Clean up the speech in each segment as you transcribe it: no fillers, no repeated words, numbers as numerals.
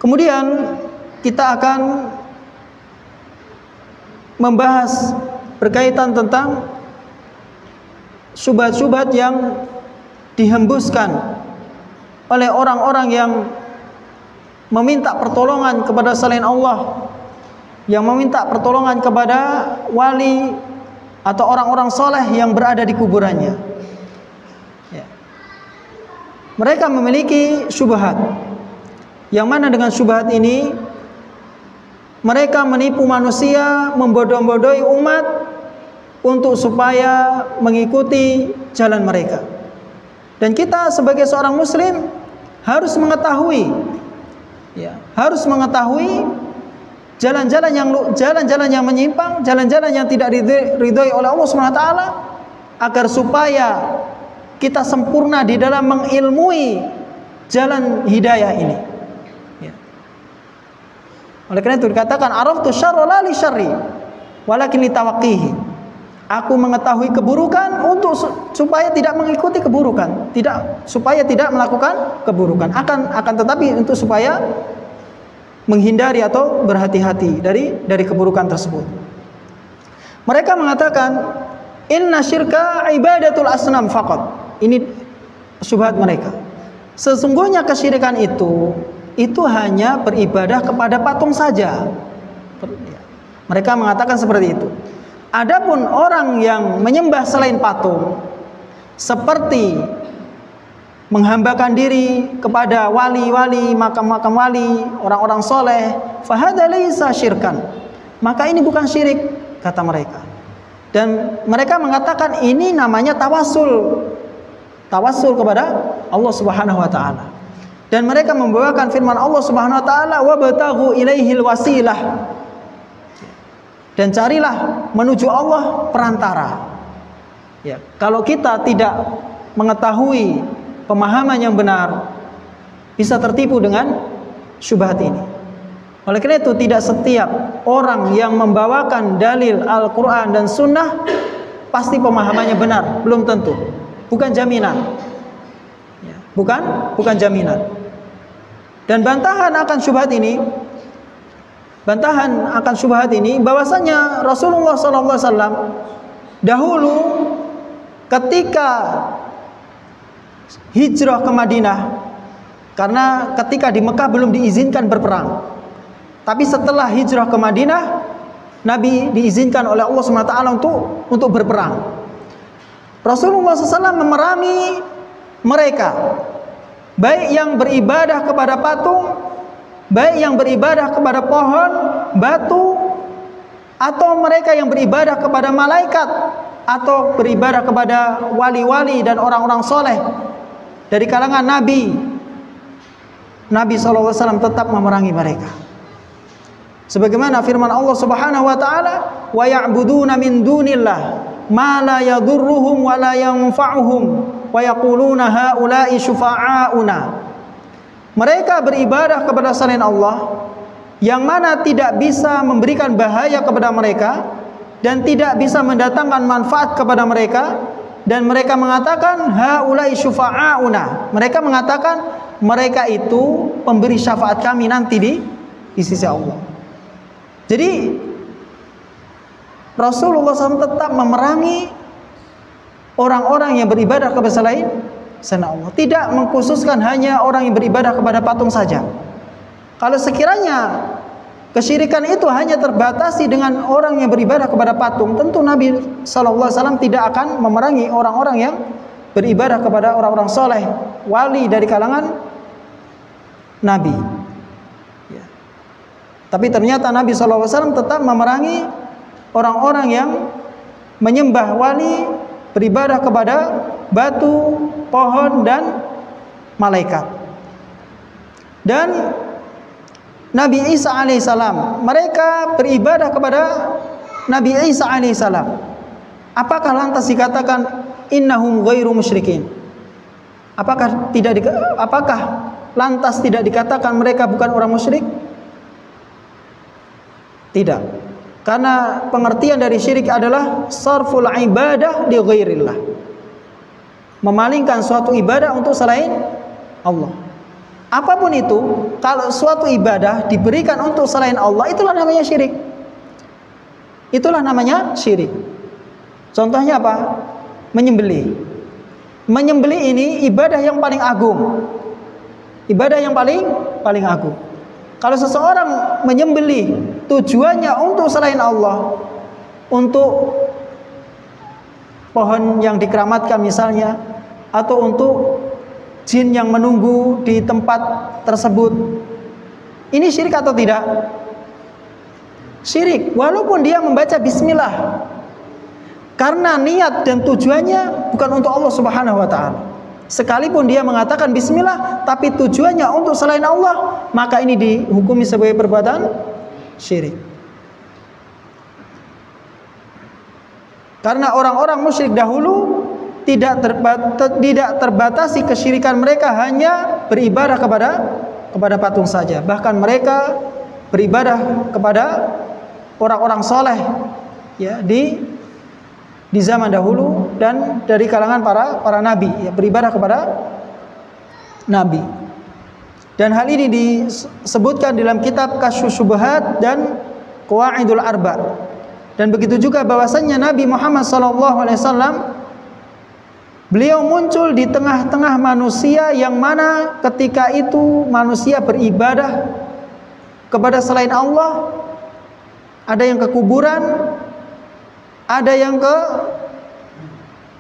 Kemudian kita akan membahas berkaitan tentang syubhat-syubhat yang dihembuskan oleh orang-orang yang meminta pertolongan kepada selain Allah, yang meminta pertolongan kepada wali atau orang-orang soleh yang berada di kuburannya. Ya. Mereka memiliki syubhat, yang mana dengan syubhat ini mereka menipu manusia, membodoh-bodohi umat untuk supaya mengikuti jalan mereka. Dan kita sebagai seorang muslim harus mengetahui, ya, harus mengetahui jalan-jalan yang menyimpang, jalan-jalan yang tidak diridhoi oleh Allah Subhanahu wa taala, agar supaya kita sempurna di dalam mengilmui jalan hidayah ini. Ya. Oleh karena itu dikatakan araftu syarra la li syarri walakin li tawaqqihi. Aku mengetahui keburukan untuk supaya tidak mengikuti keburukan, supaya tidak melakukan keburukan. Akan tetapi untuk supaya menghindari atau berhati-hati dari keburukan tersebut. Mereka mengatakan inna syirka ibadatul asnam faqat. Ini syubhat mereka. Sesungguhnya kesyirikan itu hanya beribadah kepada patung saja. Mereka mengatakan seperti itu. Adapun orang yang menyembah selain patung, seperti menghambakan diri kepada wali-wali, makam-makam wali, orang-orang soleh, fahadha laisa syirkan. Maka ini bukan syirik, kata mereka. Dan mereka mengatakan ini namanya tawassul. Tawassul kepada Allah Subhanahu wa taala. Dan mereka membawakan firman Allah Subhanahu wa taala, "Wabtaghu ilaihil wasilah." Dan carilah menuju Allah perantara. Ya, kalau kita tidak mengetahui pemahaman yang benar, bisa tertipu dengan syubhat ini. Oleh karena itu tidak setiap orang yang membawakan dalil Al-Quran dan Sunnah pasti pemahamannya benar, belum tentu. Bukan jaminan. Ya, bukan jaminan. Dan bantahan akan syubhat ini, bahwasanya Rasulullah SAW dahulu ketika hijrah ke Madinah, karena ketika di Mekah belum diizinkan berperang, tapi setelah hijrah ke Madinah, Nabi diizinkan oleh Allah SWT untuk berperang. Rasulullah SAW memerangi mereka, baik yang beribadah kepada patung, baik yang beribadah kepada pohon, batu, atau mereka yang beribadah kepada malaikat, atau beribadah kepada wali-wali dan orang-orang soleh dari kalangan Nabi. Nabi SAW tetap memerangi mereka. Sebagaimana firman Allah Subhanahu wa taala, "Wa ya'buduna min dunillah ma la yadurruhum wa la yanfa'uhum wa yaquluna haula'i syufa'auna." Mereka beribadah kepada selain Allah yang mana tidak bisa memberikan bahaya kepada mereka dan tidak bisa mendatangkan manfaat kepada mereka, dan mereka mengatakan haula'i syufa'auna. Mereka mengatakan mereka itu pemberi syafaat kami nanti di sisi Allah. Jadi Rasulullah SAW tetap memerangi orang-orang yang beribadah kepada selain Allah, tidak mengkhususkan hanya orang yang beribadah kepada patung saja. Kalau sekiranya kesyirikan itu hanya terbatasi dengan orang yang beribadah kepada patung, tentu Nabi SAW tidak akan memerangi orang-orang yang beribadah kepada orang-orang soleh, wali dari kalangan Nabi. Ya. Tapi ternyata Nabi SAW tetap memerangi orang-orang yang menyembah wali, beribadah kepada batu, pohon, dan malaikat. Dan Nabi Isa alaihissalam, mereka beribadah kepada Nabi Isa alaihissalam. Apakah lantas dikatakan innahum ghairu musyrikin? Apakah lantas tidak dikatakan mereka bukan orang musyrik? Tidak. Karena pengertian dari syirik adalah sarful ibadah li ghairillah, memalingkan suatu ibadah untuk selain Allah. Apapun itu, kalau suatu ibadah diberikan untuk selain Allah, itulah namanya syirik. Itulah namanya syirik. Contohnya apa? Menyembelih. Menyembelih ini ibadah yang paling agung. Ibadah yang paling agung. Kalau seseorang menyembelih tujuannya untuk selain Allah, untuk pohon yang dikeramatkan misalnya, atau untuk jin yang menunggu di tempat tersebut, ini syirik atau tidak? Syirik, walaupun dia membaca bismillah, karena niat dan tujuannya bukan untuk Allah Subhanahu wa ta'ala. Sekalipun dia mengatakan bismillah, tapi tujuannya untuk selain Allah, maka ini dihukumi sebagai perbuatan syirik. Karena orang-orang musyrik dahulu tidak terbatasi kesyirikan mereka hanya beribadah kepada patung saja. Bahkan mereka beribadah kepada orang-orang soleh, ya, di zaman dahulu dan dari kalangan para nabi, ya, beribadah kepada nabi. Dan hal ini disebutkan dalam kitab Kasyfus Syubhat dan Qawaidul Arba. Dan begitu juga bahwasannya Nabi Muhammad SAW, beliau muncul di tengah-tengah manusia yang mana ketika itu manusia beribadah kepada selain Allah. Ada yang ke kuburan, ada yang ke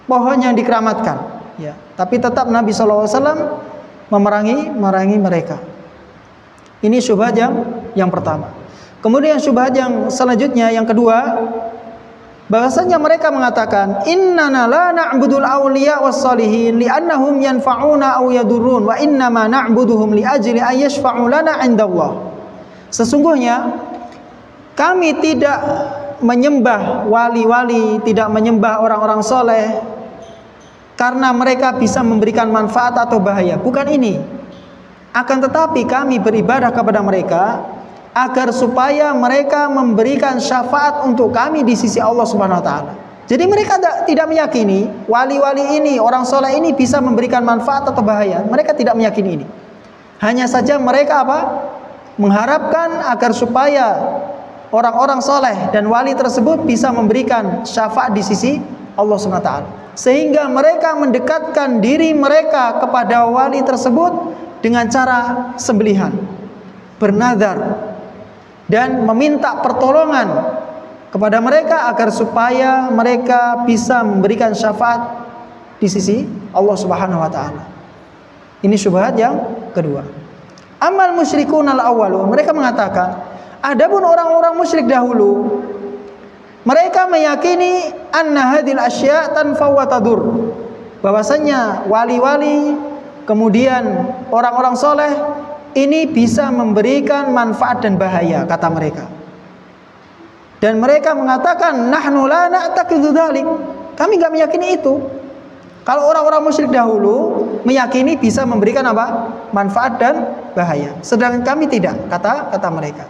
pohon yang dikeramatkan, ya. Tapi tetap Nabi SAW memerangi mereka. Ini syubhat yang pertama. Kemudian syubhat yang selanjutnya, yang kedua, bahwasanya mereka mengatakan innana la na'budul awliya was salihin li'annahum yanfa'una aw yadurrun wa innama na'buduhum li ajli ay yashfa'u lana 'indallah. Sesungguhnya kami tidak menyembah wali-wali, tidak menyembah orang-orang soleh karena mereka bisa memberikan manfaat atau bahaya. Bukan ini. Akan tetapi kami beribadah kepada mereka agar supaya mereka memberikan syafaat untuk kami di sisi Allah Subhanahu wa ta'ala. Jadi mereka tidak meyakini wali-wali ini, orang soleh ini bisa memberikan manfaat atau bahaya. Mereka tidak meyakini ini. Hanya saja mereka apa? Mengharapkan agar supaya orang-orang soleh dan wali tersebut bisa memberikan syafaat di sisi Allah Subhanahu wa ta'ala. Sehingga mereka mendekatkan diri mereka kepada wali tersebut dengan cara sembelihan, bernazar, dan meminta pertolongan kepada mereka agar supaya mereka bisa memberikan syafaat di sisi Allah Subhanahu wa ta'ala. Ini syubhat yang kedua. Amal musyrikun al-awwalun, mereka mengatakan, adapun orang-orang musyrik dahulu, mereka meyakini anna hadhil asya' tanfa'u wa tadur, bahwasanya wali-wali kemudian orang-orang soleh ini bisa memberikan manfaat dan bahaya, kata mereka. Dan mereka mengatakan nahnu la na'taqidu dzalik. Kami enggak meyakini itu. Kalau orang-orang musyrik dahulu meyakini bisa memberikan apa? Manfaat dan bahaya. Sedangkan kami tidak, kata mereka.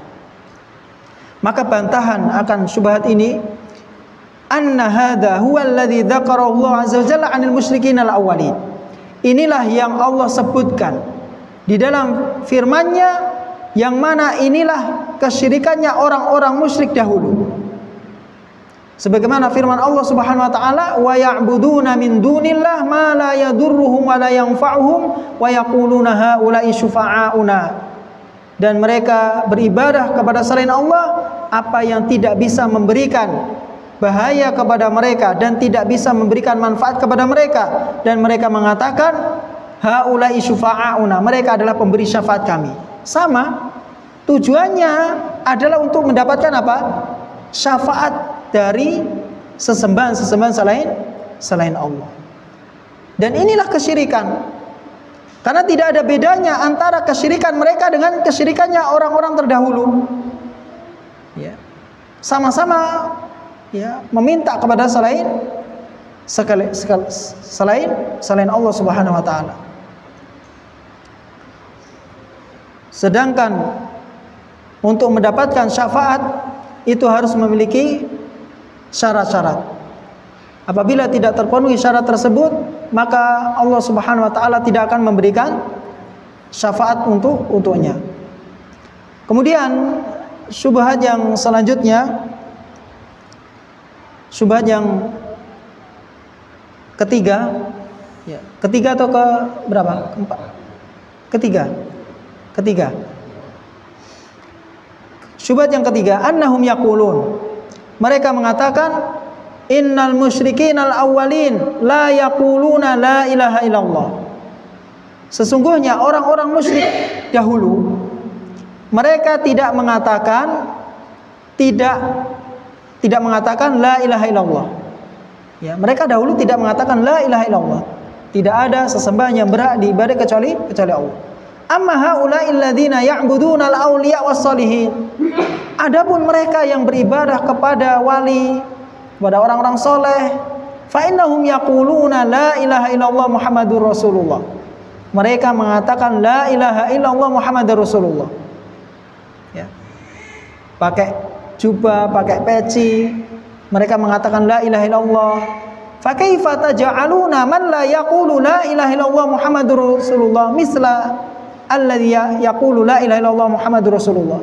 Maka bantahan akan syubhat ini, anna hadza huwa alladzi dzakarahu Allah azza wa jalla 'anil musyrikin al-awwalin. Inilah yang Allah sebutkan di dalam firman-Nya, yang mana inilah kesyirikannya orang-orang musyrik dahulu. Sebagaimana firman Allah Subhanahu wa ta'ala, wa ya'buduna min dunillah ma la yadurruhum wa la yanfa'uhum wa yaquluna haula'i syufa'auna. Dan mereka beribadah kepada selain Allah apa yang tidak bisa memberikan bahaya kepada mereka dan tidak bisa memberikan manfaat kepada mereka, dan mereka mengatakan haula'i syufa'auna, mereka adalah pemberi syafaat kami. Sama, tujuannya adalah untuk mendapatkan apa? Syafaat dari sesembahan-sesembahan selain Allah. Dan inilah kesyirikan. Karena tidak ada bedanya antara kesyirikan mereka dengan kesyirikannya orang-orang terdahulu. Ya. Sama-sama, ya, meminta kepada selain Allah Subhanahu wa ta'ala. Sedangkan untuk mendapatkan syafaat itu harus memiliki syarat-syarat. Apabila tidak terpenuhi syarat tersebut, maka Allah Subhanahu wa ta'ala tidak akan memberikan syafaat untuknya. Kemudian syubhat yang selanjutnya, syubhat yang ketiga, ya, ketiga atau ke berapa? Keempat. Ketiga. Syubhat yang ketiga, annahum yaqulun. Mereka mengatakan innal musyrikinal awwalin la yaquluna la ilaha illallah. Sesungguhnya orang-orang musyrik dahulu mereka tidak mengatakan la ilaha illallah. Ya, mereka dahulu tidak mengatakan la ilaha illallah. Tidak ada sesembahan yang berhak diibadai kecuali Allah. Amma haula'il ladzina ya'buduna al-awliya was-shalihin. Adapun mereka yang beribadah kepada wali, kepada orang-orang soleh, fa innahum yaquluna la ilaha illallah Muhammadur Rasulullah. Mereka mengatakan la ilaha illallah Muhammadur Rasulullah. Ya. Pakai jubah, pakai peci, mereka mengatakan la ilaha illallah. Fa kaifa taj'aluna man la yaqulu la ilaha illallah Muhammadur Rasulullah misla alladzi yaqulu la ilaha illallah Muhammadur Rasulullah.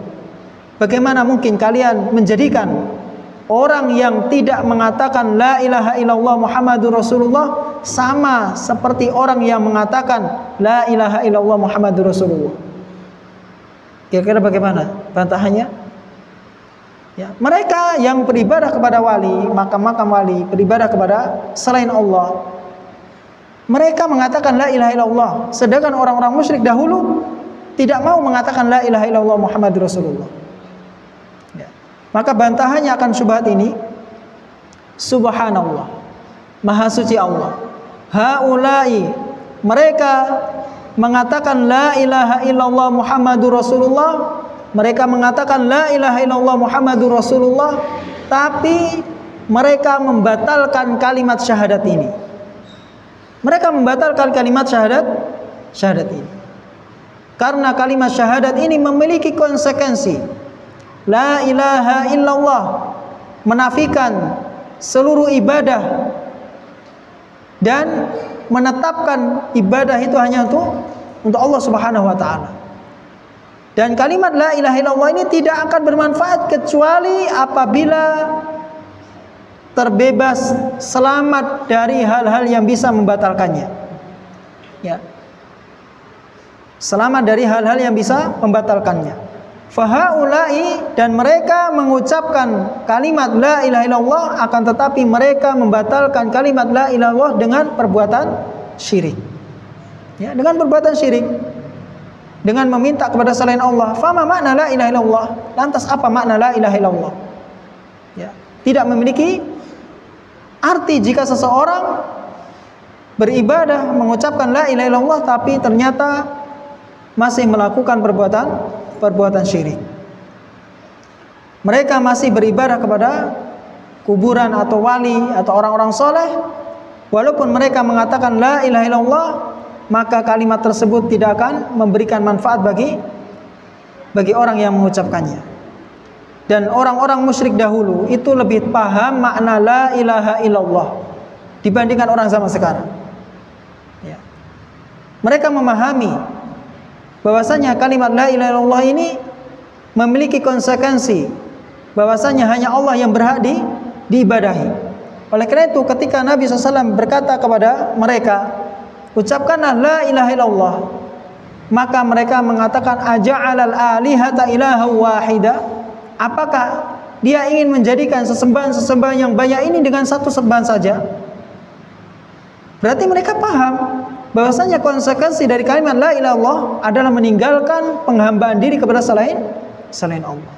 Bagaimana mungkin kalian menjadikan orang yang tidak mengatakan la ilaha illallah Muhammadur Rasulullah sama seperti orang yang mengatakan la ilaha illallah Muhammadur Rasulullah? Kira-kira bagaimana bantahannya? Ya, mereka yang beribadah kepada wali, makam-makam wali, beribadah kepada selain Allah, mereka mengatakan la ilaha illallah. Sedangkan orang-orang musyrik dahulu tidak mau mengatakan la ilaha illallah Muhammadur Rasulullah. Ya. Maka bantahannya akan syubhat ini, subhanallah, maha suci Allah. Haulai, mereka mengatakan la ilaha illallah Muhammadur Rasulullah. Mereka mengatakan la ilaha illallah Muhammadur Rasulullah, tapi mereka membatalkan kalimat syahadat ini. Mereka membatalkan kalimat syahadat ini. Karena kalimat syahadat ini memiliki konsekuensi. La ilaha illallah menafikan seluruh ibadah dan menetapkan ibadah itu hanya untuk Allah Subhanahu wa taala. Dan kalimat la ilaha illallah ini tidak akan bermanfaat kecuali apabila terbebas, selamat dari hal-hal yang bisa membatalkannya. Ya. Selamat dari hal-hal yang bisa membatalkannya. Fahaulai, dan mereka mengucapkan kalimat la ilaha illallah, akan tetapi mereka membatalkan kalimat la ilaha illallah dengan perbuatan syirik. Ya, dengan perbuatan syirik, dengan meminta kepada selain Allah. Fama makna la ilaha illallah? Lantas apa makna la ilaha illallah? Ya, tidak memiliki arti jika seseorang beribadah mengucapkan la ilaha illallah tapi ternyata masih melakukan perbuatan syirik. Mereka masih beribadah kepada kuburan atau wali atau orang-orang soleh, walaupun mereka mengatakan la ilaha illallah, maka kalimat tersebut tidak akan memberikan manfaat bagi orang yang mengucapkannya. Dan orang-orang musyrik dahulu itu lebih paham makna la ilaha illallah dibandingkan orang zaman sekarang. Ya. Mereka memahami bahwasanya kalimat la ilaha illallah ini memiliki konsekuensi, bahwasanya hanya Allah yang berhak diibadahi. Oleh karena itu ketika Nabi SAW berkata kepada mereka, ucapkanlah la ilaha illallah, maka mereka mengatakan aja'alal alihata ilaha wahida. Apakah dia ingin menjadikan sesembahan yang banyak ini dengan satu sembahan saja? Berarti mereka paham bahwasanya konsekuensi dari kalimat la ilaha illallah adalah meninggalkan penghambaan diri kepada selain Allah.